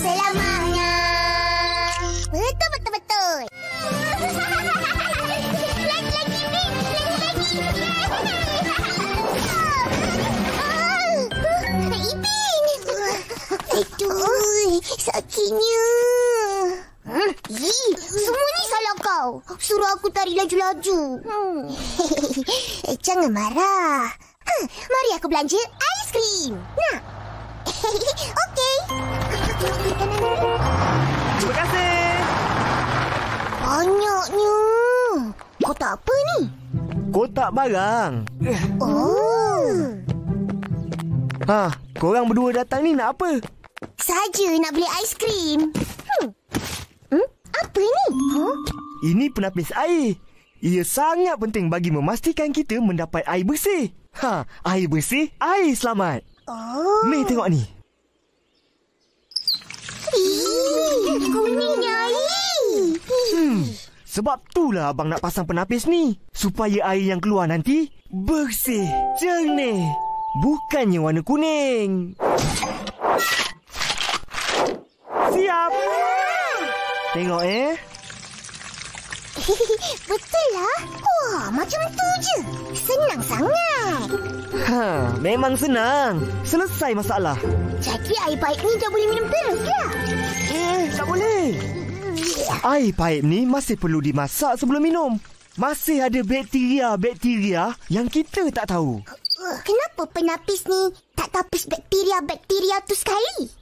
selamanya. Betul. Aduh, sakitnya. Semua ni salah kau. Suruh aku tarik laju-laju. Jangan marah. Mari aku belanja aiskrim. Nak? Okey. Terima kasih. Banyaknya. Kotak apa ni? Kotak barang. Oh. Korang berdua datang ni nak apa? Saja nak beli aiskrim. Apa ni? Ini penapis air. Ia sangat penting bagi memastikan kita mendapat air bersih. Air bersih, air selamat. Oh. Mei tengok ni. Kuningnya air. Sebab itulah abang nak pasang penapis ni. Supaya air yang keluar nanti bersih, jernih. Bukannya warna kuning. Siap. Tengok Betul lah. Wah, macam tu je. Senang sangat. Memang senang. Selesai masalah. Jadi air paip ni dah boleh minum terus lah. Tak boleh. Air paip ni masih perlu dimasak sebelum minum. Masih ada bakteria-bakteria yang kita tak tahu. Kenapa penapis ni tak tapis bakteria-bakteria tu sekali?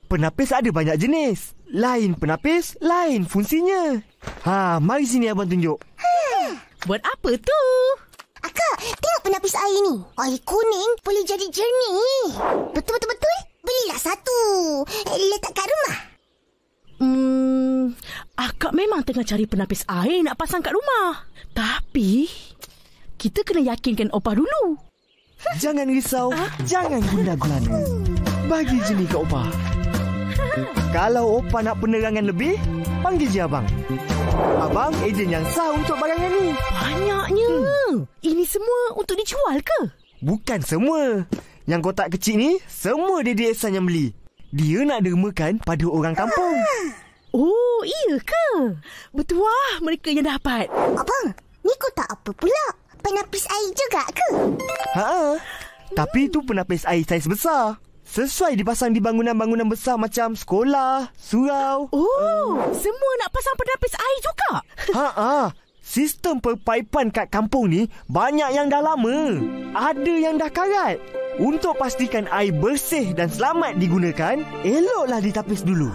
Penapis ada banyak jenis. Lain penapis, lain fungsinya. Mari sini abang tunjuk. Buat apa tu? Akak, tengok penapis air ni. Air kuning boleh jadi jernih. Betul? Belilah satu. Letak kat rumah. Akak memang tengah cari penapis air nak pasang kat rumah. Tapi kita kena yakinkan opah dulu. Jangan risau, jangan guna-gulana. Bagi je ni kat opah. Kalau opah nak penerangan lebih, panggil je abang. Abang ejen yang sah untuk barangan ni. Banyaknya. Ini semua untuk dijual ke? Bukan semua. Yang kotak kecil ni, semua Dede Ehsan yang beli. Dia nak dermakan pada orang kampung. Oh, iya ke? Bertuah mereka yang dapat. Abang, ni kotak apa pula? Penapis air juga ke? Tapi itu penapis air saiz besar. Sesuai dipasang di bangunan-bangunan besar macam sekolah, surau. Oh, semua nak pasang penapis air juga? Sistem perpaipan kat kampung ni banyak yang dah lama. Ada yang dah karat. Untuk pastikan air bersih dan selamat digunakan, eloklah ditapis dulu.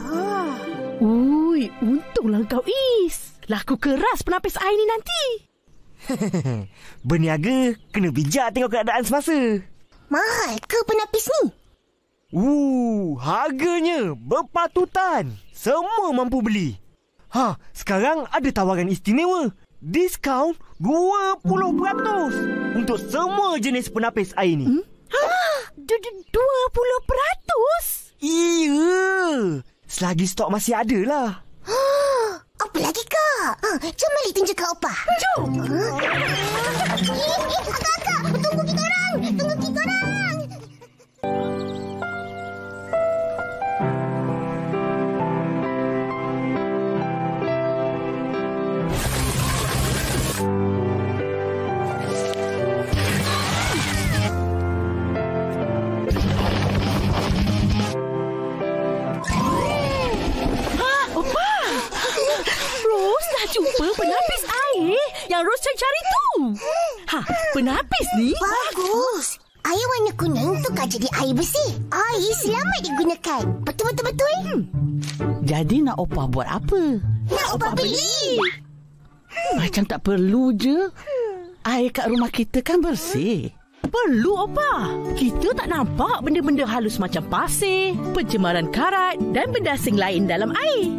Ui, untunglah kau Is. Laku keras penapis air ni nanti. Berniaga, kena bijak tengok keadaan semasa. Mahal ke penapis ni? Harganya berpatutan. Semua mampu beli. Sekarang ada tawaran istimewa. Diskaun 20% untuk semua jenis penapis air ni. 20%? Iya. Selagi stok masih ada lah. Apa lagi kak? Jom balik tunjuk kat opah. Jom. Akak, tunggu kita orang. Jumpa penapis air yang Ros cari tu. Penapis ni bagus. Air warna kuning tu kan jadi air bersih. Air selamat digunakan. Betul. Jadi nak opah buat apa? Nak opah beli. Macam tak perlu je. Air kat rumah kita kan bersih. Perlu opah. Kita tak nampak benda-benda halus macam pasir, pencemaran karat dan benda asing lain dalam air.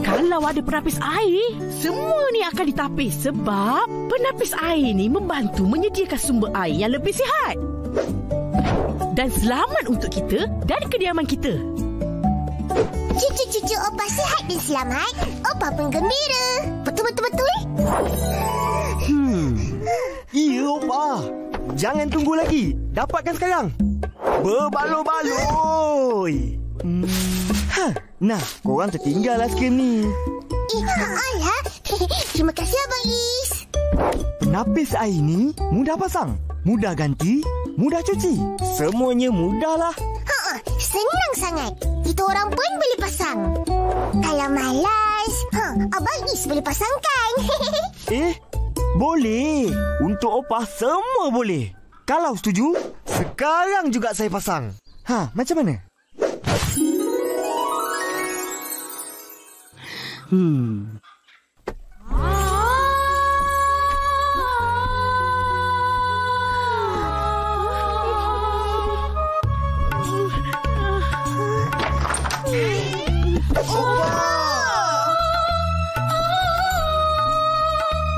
Kalau ada penapis air, semua ni akan ditapis sebab penapis air ni membantu menyediakan sumber air yang lebih sihat dan selamat untuk kita dan kediaman kita. Cucu-cucu opah sihat dan selamat, opah pun gembira. Betul? Iya opah. Jangan tunggu lagi. Dapatkan sekarang. Berbaloi-baloi. Nah, korang tertinggal lah skem ni. Alah. Terima kasih Abang Is. Penapis air ni mudah pasang, mudah ganti, mudah cuci. Semuanya mudah lah. Senang sangat. Kita orang pun boleh pasang. Kalau malas, Abang Is boleh pasangkan. Boleh. Untuk opah semua boleh. Kalau setuju, sekarang juga saya pasang. Macam mana?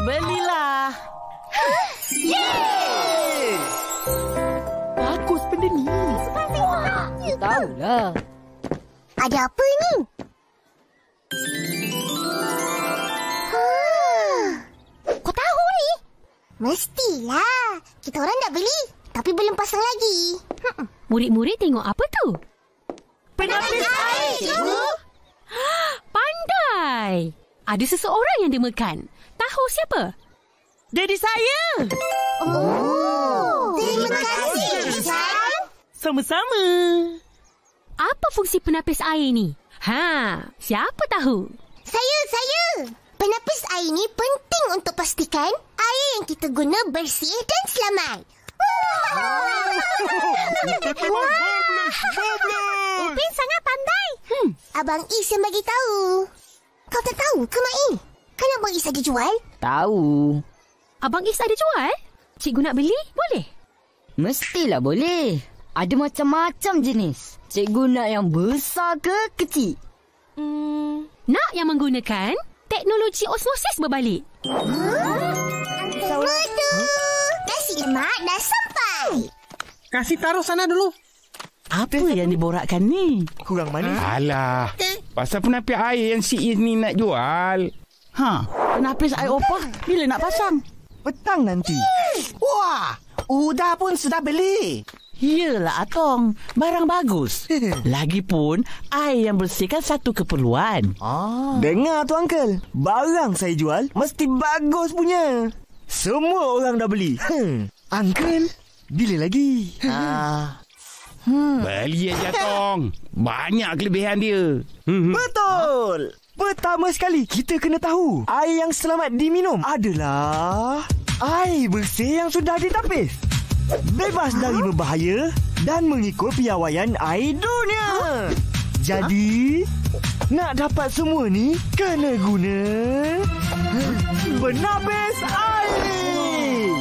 Belilah. Bagus benda ni. Tahulah. Ada apa ni? Kau tahu ni? Mestilah. Kita orang dah beli, tapi belum pasang lagi. Murid-murid tengok apa tu? Penapis air, cikgu. Pandai. Ada seseorang yang dimakan. Tahu siapa? Jadi saya. Terima kasih, Rizal. Sama-sama. Apa fungsi penapis air ni? Siapa tahu? Saya. Penapis air ni penting untuk pastikan air yang kita guna bersih dan selamat. Upin sangat pandai. Abang Is yang bagi tahu. Kau tak tahu ke, Mak In? Kan Abang Is ada jual? Tahu. Abang Is ada jual? Cikgu nak beli? Boleh? Mestilah boleh. Ada macam-macam jenis. Cikgu nak yang besar ke kecil? Nak yang menggunakan teknologi osmosis berbalik. Betul. Nasi lemak dah sampai. Kasih taruh sana dulu. Apa yang diborakkan ni? Kurang manis. Alah. Pasal penapis air yang si Is ni nak jual. Penapis air opah bila nak pasang? Petang nanti. Wah, Uda pun sudah beli. Yelah Atong, barang bagus. Lagipun air yang bersih kan satu keperluan. Dengar tu Uncle. Barang saya jual mesti bagus punya. Semua orang dah beli. Uncle, bila lagi? Beli aja Tong. Banyak kelebihan dia. Betul. Pertama sekali, kita kena tahu air yang selamat diminum adalah air bersih yang sudah ditapis, bebas dari berbahaya dan mengikut piawaian air dunia. Jadi, nak dapat semua ni, kena guna penapis air.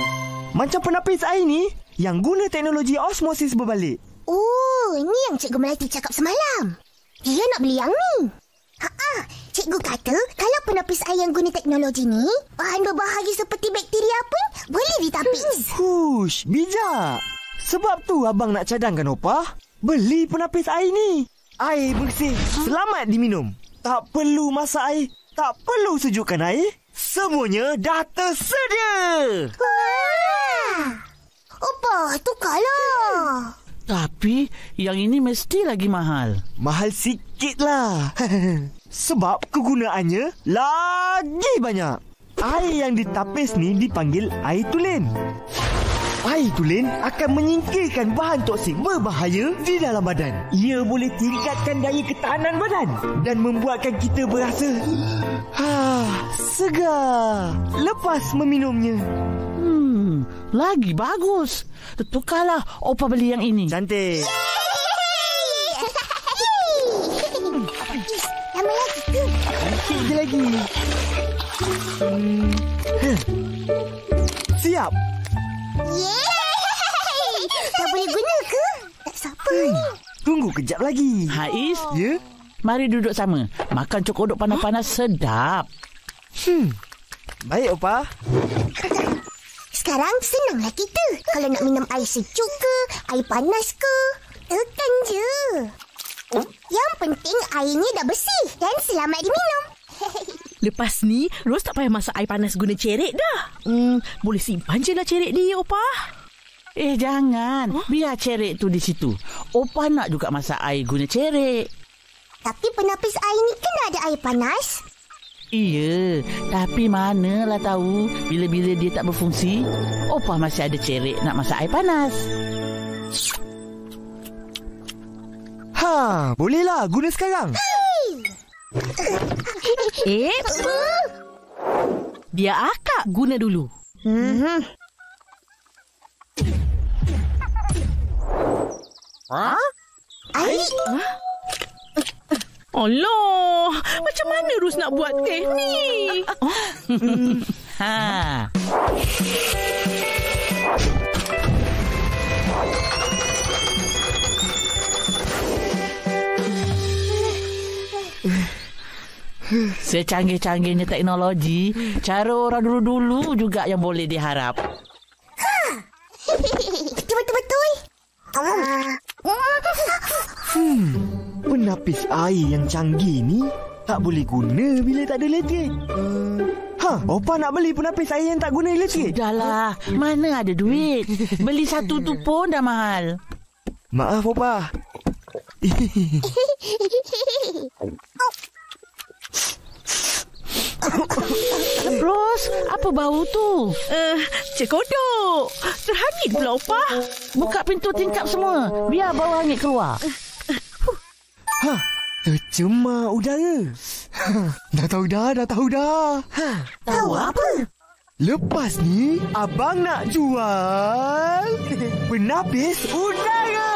Macam penapis air ni, yang guna teknologi osmosis berbalik. Ni yang Cikgu Melati cakap semalam. Dia nak beli yang ni. Cikgu kata kalau penapis air yang guna teknologi ni, bahan berbahaya seperti bakteria pun boleh ditapis. Hush, bijak. Sebab tu abang nak cadangkan opah, beli penapis air ni. Air bersih, selamat diminum. Tak perlu masak air, tak perlu sejukkan air. Semuanya dah tersedia. Opah, tukarlah. Tapi yang ini mesti lagi mahal. Mahal sikit lah. Sebab kegunaannya lagi banyak. Air yang ditapis ni dipanggil air tulen. Air tulen akan menyingkirkan bahan toksik berbahaya di dalam badan. Ia boleh tingkatkan daya ketahanan badan dan membuatkan kita berasa segar lepas meminumnya. Lagi bagus. Tukarlah opah beli yang ini. Cantik. Lama lagi ke? Sikit je lagi. Siap. Yeay! Dah boleh guna ke? Tak siapa ni. Tunggu kejap lagi. Haiz, Ya? mari duduk sama. Makan cokodok panas-panas sedap. Baik, opah. Sekarang senanglah kita. Kalau nak minum air sejuk ke, air panas ke, tekan je. Yang penting airnya dah bersih dan selamat diminum. Lepas ni, Ros tak payah masak air panas guna cerik dah. Boleh simpan je lah cerik dia, opah. Jangan. Biar cerek tu di situ. Opa nak juga masak air guna cerek. Tapi penapis air ni kan ada air panas. Iya, tapi manalah tahu bila-bila dia tak berfungsi, Opa masih ada cerek nak masak air panas. Bolehlah guna sekarang. Biar akak guna dulu. Air? Allah, macam mana Rus nak buat teh ni? Secanggih-canggihnya teknologi, cara orang dulu-dulu juga yang boleh diharap. Betul-betul. Penapis air yang canggih ni tak boleh guna bila tak ada elektrik. Opa nak beli penapis air yang tak guna elektrik? Sudahlah, mana ada duit. Beli satu tu pun dah mahal. Maaf, Opa. Ros, apa bau tu? Cik Kodok. Terhangit pula, Opa. Buka pintu tingkap semua, biar bau hangit keluar. Tercemar udara. Dah tahu dah. Tahu apa? Lepas ni, abang nak jual penapis udara.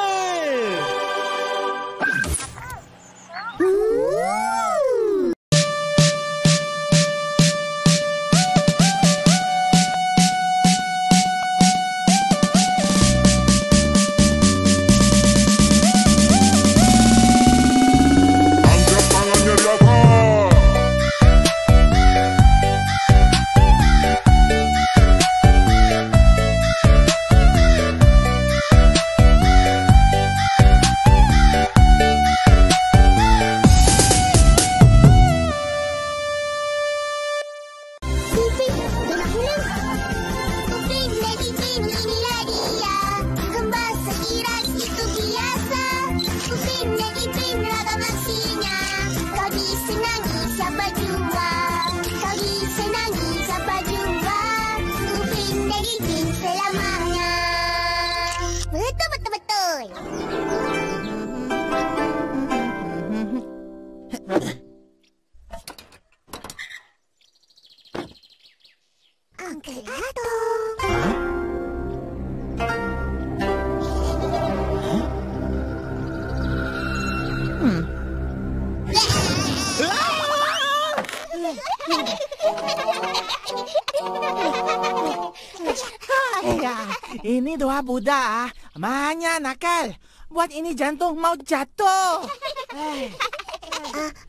Uncle Ato. Ini dua budak banyak nakal. Buat ini jantung mau jatuh.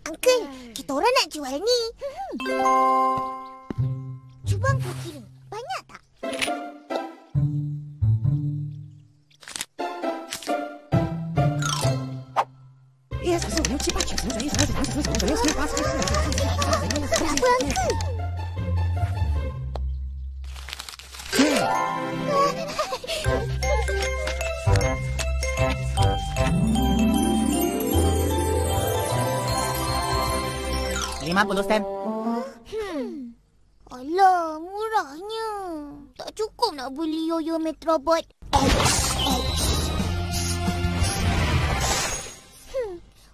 Uncle, kita orang nak jual ni. Cuba Uncle kira. Banyak tak? Berapa, Uncle? $50. Alah, murahnya. Tak cukup nak beli Yoyo Metrobot.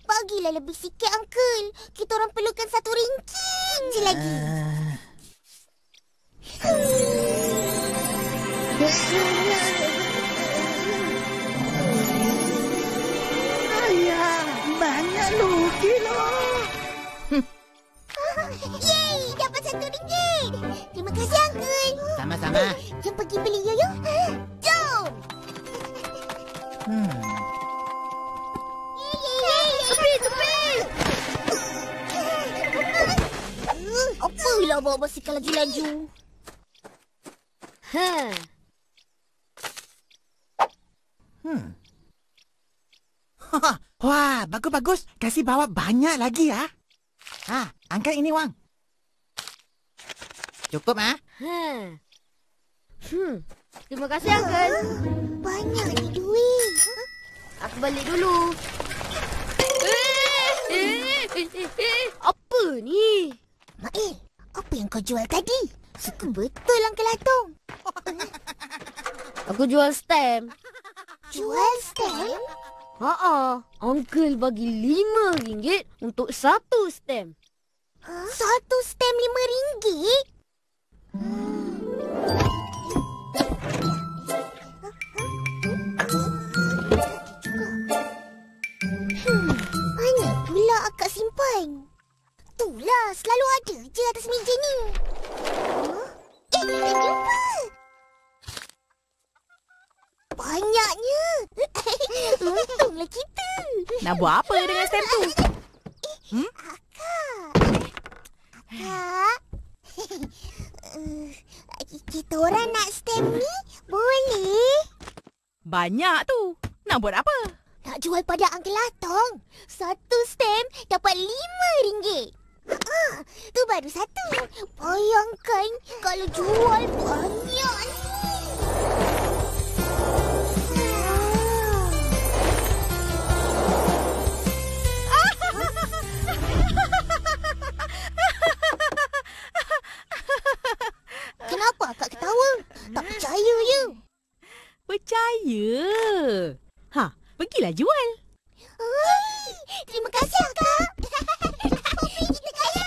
Bagilah lebih sikit, Uncle. Kita orang perlukan RM1 je lagi. Ayah, banyak luki loh. Yeay, dapat RM1. Terima kasih, Uncle. Sama-sama. Jom pergi beli Yoyo. Jom. Tepi. Apalah bawa basikal laju-laju. Wah, bagus-bagus. Kasih bawa banyak lagi ya. Angkat ini wang. Cukup Terima kasih, Uncle. Banyak ni duit. Aku balik dulu. Apa ni? Mail, apa yang kau jual tadi? Suka betul Uncle Atong. Aku jual stamp. Jual stamp? Uncle bagi RM5 untuk satu stamp. Satu stamp RM5? Mana pula akak simpan? Itulah, selalu ada je atas meja ni. Tak jumpa. Banyaknya. Untunglah kita. Nak buat apa dengan stamp tu? Akak. Kita orang nak stamp ni, boleh? Banyak tu. Nak buat apa? Nak jual pada Uncle Atong. Satu stamp dapat RM5. Tu baru satu. Bayangkan kalau jual banyak ni. Kenapa akak ketawa? Tak percaya je. Percaya. Pergilah jual. Terima kasih akak. Kopi kita kaya.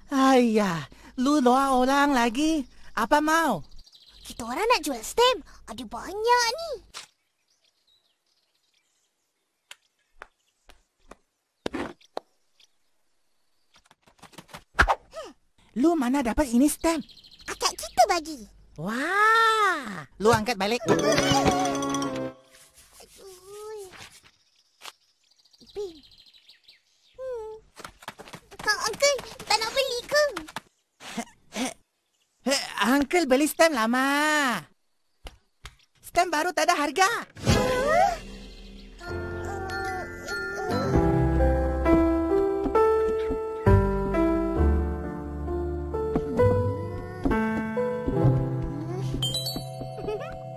Ayah, lu doa orang lagi. Apa mau? Kita orang nak jual stamp. Ada banyak ni. Lu mana dapat ini stamp? Akak kita bagi. Wah, lu angkat balik. Ipin. Uncle, tak nak beli ke? Uncle beli stamp lama. Stamp baru tak ada harga.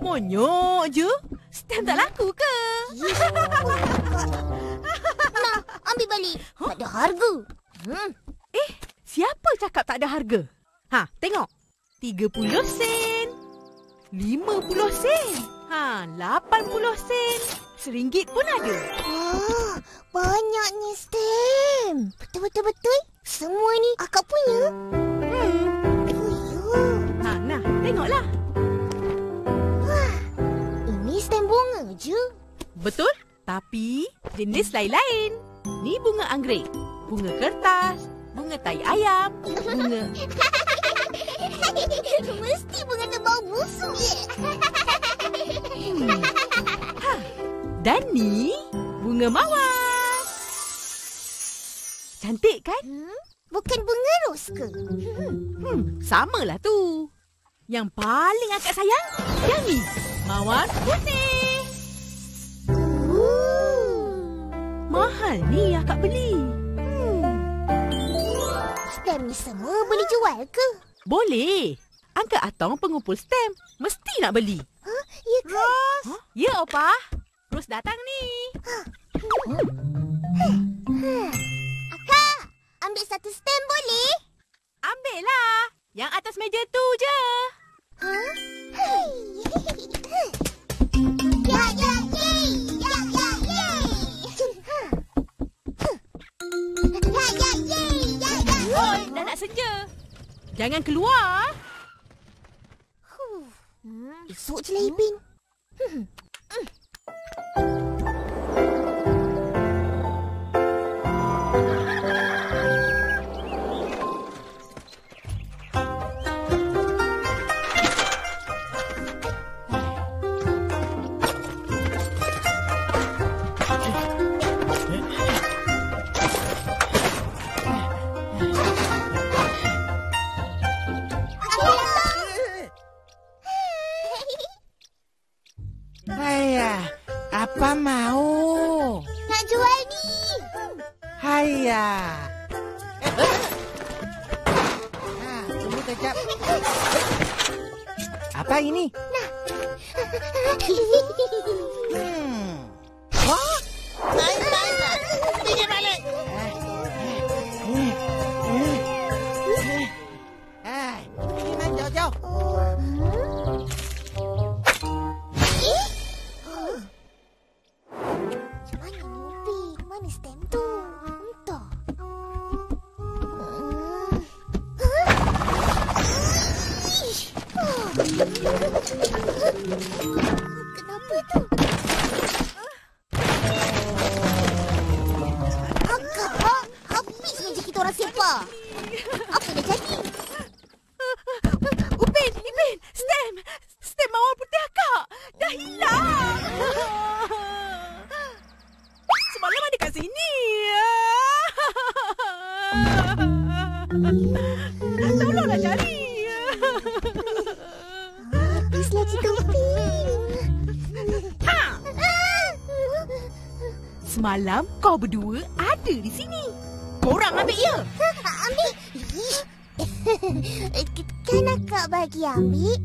Monyok je. Stamp tak laku ke? Nah, ambil balik. Tak ada harga. Siapa cakap tak ada harga? Tengok. 30 sen. 50 sen. 80 sen. RM1 pun ada. Wah, banyaknya stamp. Betul-betul. Semua ni akak punya. Nah, tengoklah. Wah, ini stamp bunga je. Betul, tapi jenis lain-lain. Ni bunga anggrek, bunga kertas, bunga tai ayam, bunga... Mesti bunga tu bau busuk je. Dan ni bunga mawar. Cantik kan? Bukan bunga ros ke? Samalah tu. Yang paling akak sayang, yang ni. Mawar putih. Mahal ni akak beli. Stamp ni semua boleh jual ke? Boleh. Uncle Atong pengumpul stamp. Mesti nak beli. Ya ke? Ros. Ya, Opa. Ros datang ni. Akak, ambil satu stamp boleh? Ambillah. Yang atas meja tu je. Ya, yay! Ya, yay! Oi, dah nak senja. Jangan keluar. Esok je lah, Ipin. Apa mau? Nak jual ni. Haiya. Tunggu kejap. Apa ini? Wah, naik. Pergi balik. Ini jauh-jauh. Mana Nubi? Mana stem tu? Entah. Kenapa tu? Akak, habis meja kita orang sepa. Apa dah jadi? Upin, stem mawar putih akak. Dah hilang. Semalam ada kat sini. Tolonglah cari. Habislah kita Upin. Semalam kau berdua ada di sini. Korang ambil ya. Ambil. Kan akak bagi ambil.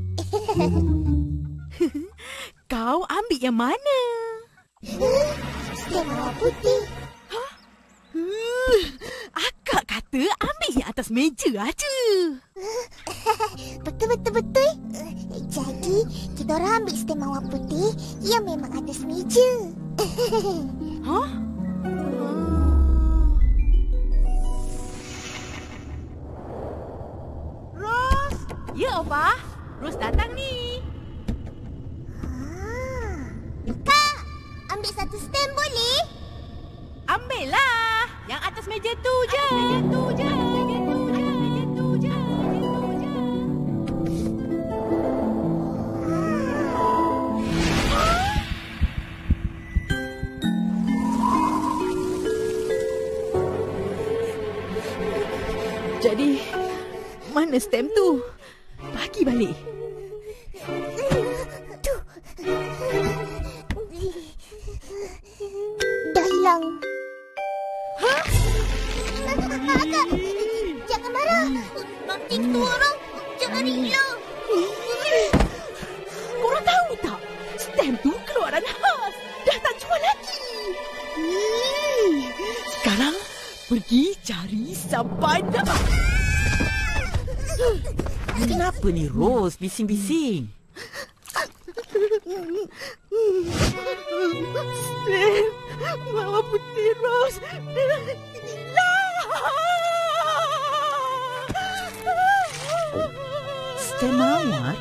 Kau ambil yang mana? Stem mawar putih. Akak kata ambil yang atas meja aja. Betul. Jadi, kita orang ambil stem mawar putih yang memang atas meja. Hah? Ros! Ya, Opa. Ros datang ni. Kak, ambil satu stem boleh? Ambillah. Yang atas meja tu je. Jadi, mana stem tu? Bagi balik. Dah hilang. Hah? Akak, jangan marah. Nanti kita orang jangan hilang. Korang tahu tak? Stem tu keluaran khas. Dah tak jual lagi. Sekarang pergi cari sampai dapat. Kenapa ni Ros bising-bising? Stem mawar putih Ros hilang. Stem mawar?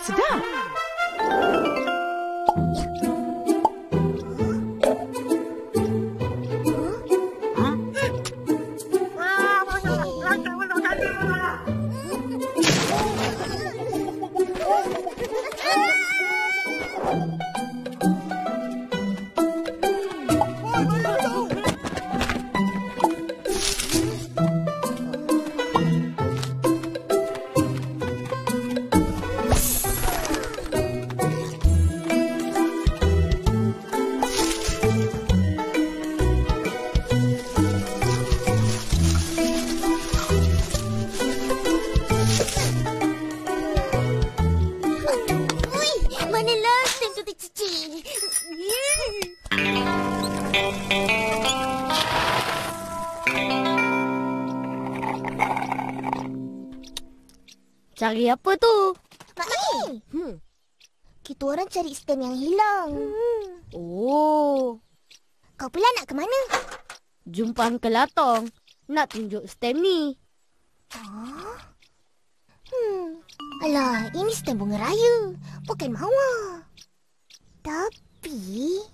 Sedap. Cari apa tu? Mak Ni. Kita orang cari stem yang hilang. Oh, Kau pula nak ke mana? jumpa Uncle Latong. Nak tunjuk stem ni. Alah, ini stem bunga raya. Bukan mawar. Tapi...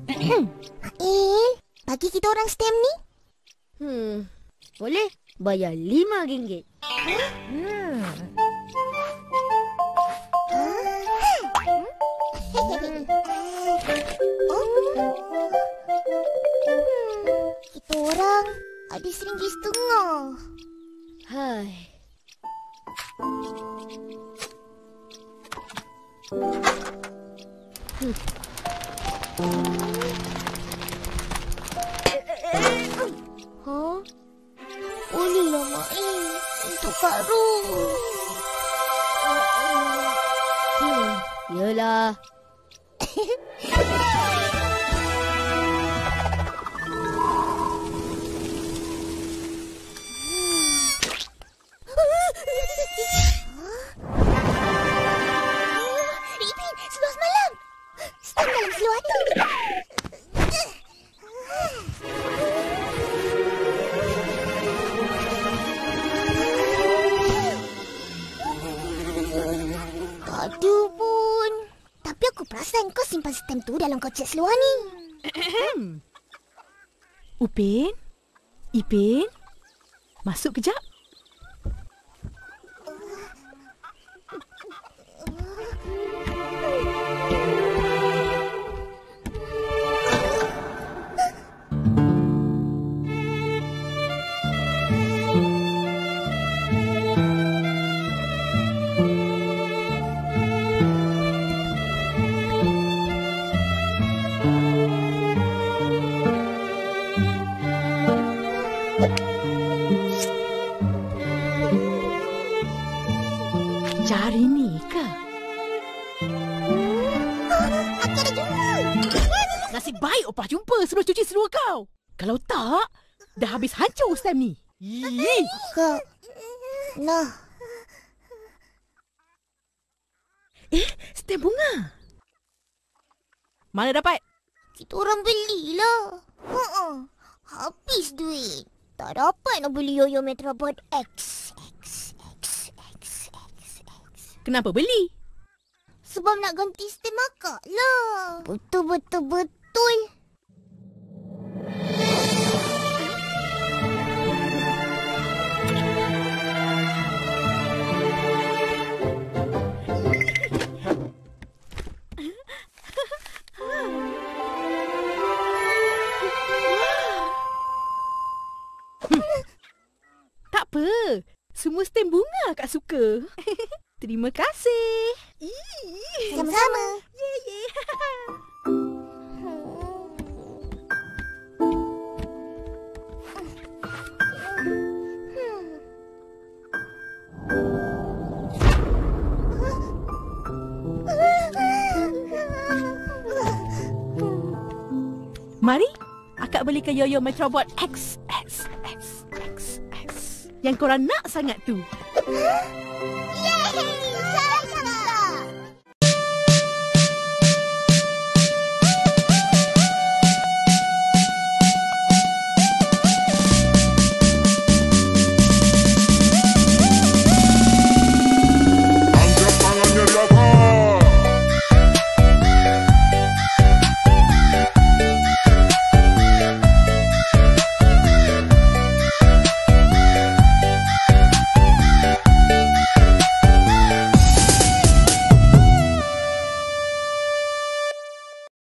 Mail, bagi kita orang stem ni. Boleh? Bayar RM5. ada RM1.50. Hai. Bolehlah, Mak. Untuk Kak Ros. Yalah. Ipin, seluar semalam. Stem dalam seluar tu. Ada pun. Tapi aku perasan kau simpan stem tu dalam kocek seluar ni. Upin? Ipin? Masuk kejap. Jari ni ke? Aku dah jumpa. Nasib baik Opah jumpa sebelum cuci seluar kau. Kalau tak, dah habis hancur stem ni. Kak. Nah. Stem bunga. Mana dapat? Kita orang belilah. Habis duit. Tak dapat nak beli Yoyo Metrobot X. Kenapa beli? Sebab nak ganti stem akak lah. Betul. Tak apa. Semua stem bunga Kak suka. Terima kasih. Sama-sama. Mari, akak belikan Yoyo Metrobot X. Yang korang nak sangat tu. Yeay!